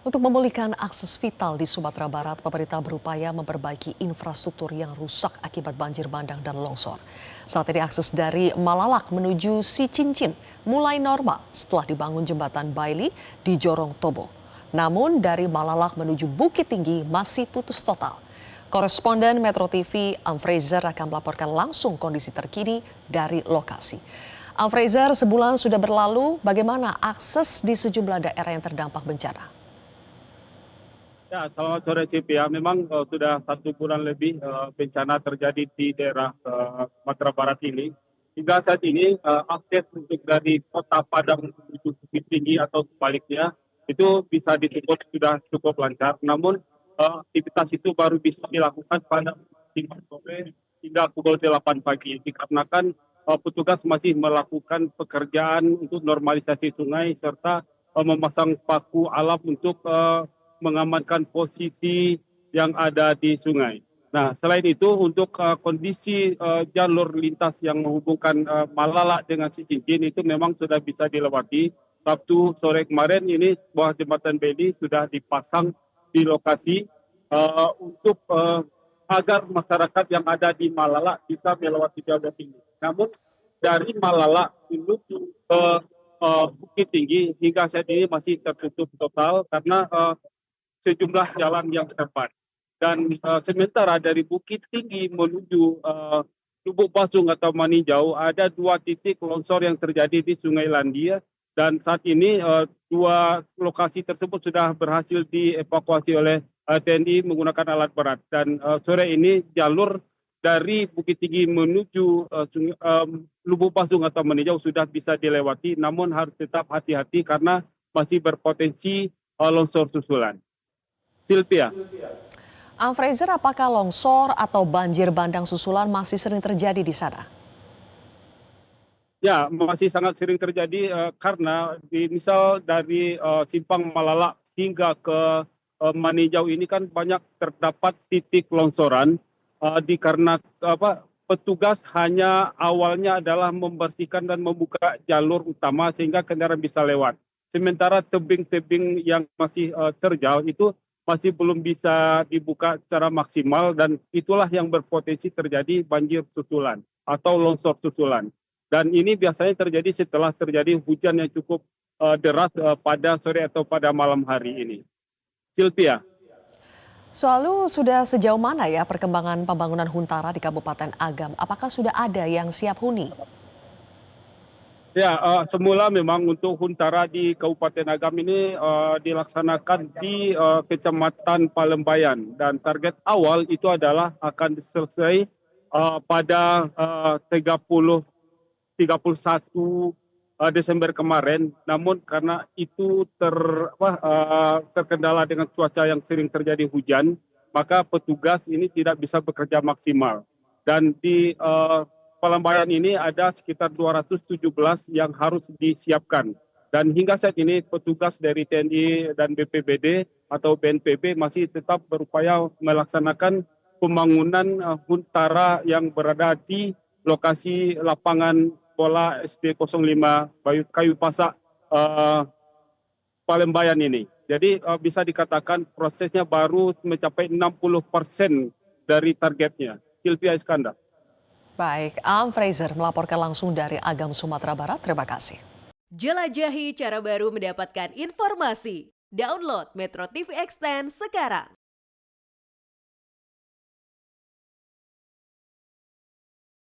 Untuk memulihkan akses vital di Sumatera Barat, pemerintah berupaya memperbaiki infrastruktur yang rusak akibat banjir bandang dan longsor. Saat ini akses dari Malalak menuju Sicincin mulai normal setelah dibangun jembatan Baili di Jorong Tobo. Namun dari Malalak menuju Bukit Tinggi masih putus total. Koresponden Metro TV Amfrezer akan melaporkan langsung kondisi terkini dari lokasi. Amfrezer, sebulan sudah berlalu, bagaimana akses di sejumlah daerah yang terdampak bencana? Ya, selamat sore Cipi ya. Memang sudah 1 bulan lebih bencana terjadi di daerah Sumatera Barat ini. Hingga saat ini akses untuk dari kota Padang menuju Bukit Tinggi atau sebaliknya itu bisa disebut sudah cukup lancar. Namun aktivitas itu baru bisa dilakukan pada 5 sore hingga pukul 8 pagi. Dikarenakan petugas masih melakukan pekerjaan untuk normalisasi sungai serta memasang paku alam untuk mengamankan posisi yang ada di sungai. Nah, selain itu untuk kondisi jalur lintas yang menghubungkan Malala dengan Sicincin itu memang sudah bisa dilewati. Sabtu sore kemarin ini sebuah jembatan beli sudah dipasang di lokasi untuk agar masyarakat yang ada di Malala bisa melewati jalur ini. Namun dari Malala menuju ke Bukit Tinggi hingga saat ini masih tertutup total karena sejumlah jalan yang terdapat. Dan sementara dari Bukit Tinggi menuju Lubuk Pasung atau Maninjau ada 2 titik longsor yang terjadi di Sungai Landia dan saat ini 2 lokasi tersebut sudah berhasil dievakuasi oleh TNI menggunakan alat berat dan sore ini jalur dari Bukit Tinggi menuju Lubuk Pasung atau Maninjau sudah bisa dilewati namun harus tetap hati-hati karena masih berpotensi longsor susulan. Sylvia. Fraser, apakah longsor atau banjir bandang susulan masih sering terjadi di sana? Ya, masih sangat sering terjadi karena misal dari Simpang Malala hingga ke Maninjau ini kan banyak terdapat titik longsoran dikarenakan petugas hanya awalnya adalah membersihkan dan membuka jalur utama sehingga kendaraan bisa lewat. Sementara tebing-tebing yang masih terjal itu masih belum bisa dibuka secara maksimal dan itulah yang berpotensi terjadi banjir susulan atau longsor susulan. Dan ini biasanya terjadi setelah terjadi hujan yang cukup deras pada sore atau pada malam hari ini. Sylvia. Selalu sudah sejauh mana ya perkembangan pembangunan Huntara di Kabupaten Agam? Apakah sudah ada yang siap huni? Ya, semula memang untuk Huntara di Kabupaten Agam ini dilaksanakan di Kecamatan Palembayan dan target awal itu adalah akan selesai pada 31 Desember kemarin. Namun karena itu terkendala dengan cuaca yang sering terjadi hujan, maka petugas ini tidak bisa bekerja maksimal. Dan di Palembayan ini ada sekitar 217 yang harus disiapkan. Dan hingga saat ini petugas dari TNI dan BPBD atau BNPB masih tetap berupaya melaksanakan pembangunan Huntara yang berada di lokasi lapangan bola SD 05 Kayu Pasak Palembayan ini. Jadi bisa dikatakan prosesnya baru mencapai 60% dari targetnya. Sylvia Iskandar. Baik, Fraser melaporkan langsung dari Agam, Sumatera Barat. Terima kasih. Jelajahi cara baru mendapatkan informasi. Download Metro TV Extend sekarang.